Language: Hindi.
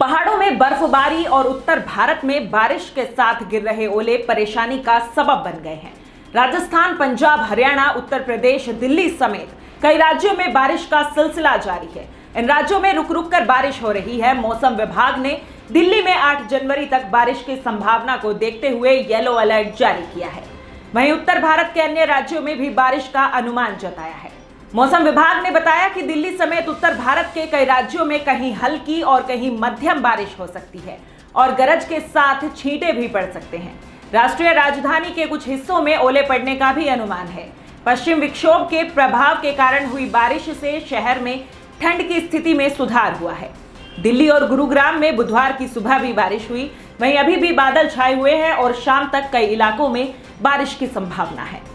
पहाड़ों में बर्फबारी और उत्तर भारत में बारिश के साथ गिर रहे ओले परेशानी का सबब बन गए हैं। राजस्थान, पंजाब, हरियाणा, उत्तर प्रदेश, दिल्ली समेत कई राज्यों में बारिश का सिलसिला जारी है। इन राज्यों में रुक रुक कर बारिश हो रही है। मौसम विभाग ने दिल्ली में 8 जनवरी तक बारिश की संभावना को देखते हुए येलो अलर्ट जारी किया है। वहीं उत्तर भारत के अन्य राज्यों में भी बारिश का अनुमान जताया है। मौसम विभाग ने बताया कि दिल्ली समेत उत्तर भारत के कई राज्यों में कहीं हल्की और कहीं मध्यम बारिश हो सकती है और गरज के साथ छींटे भी पड़ सकते हैं। राष्ट्रीय राजधानी के कुछ हिस्सों में ओले पड़ने का भी अनुमान है। पश्चिम विक्षोभ के प्रभाव के कारण हुई बारिश से शहर में ठंड की स्थिति में सुधार हुआ है। दिल्ली और गुरुग्राम में बुधवार की सुबह भी बारिश हुई। वहीं अभी भी बादल छाए हुए हैं और शाम तक कई इलाकों में बारिश की संभावना है।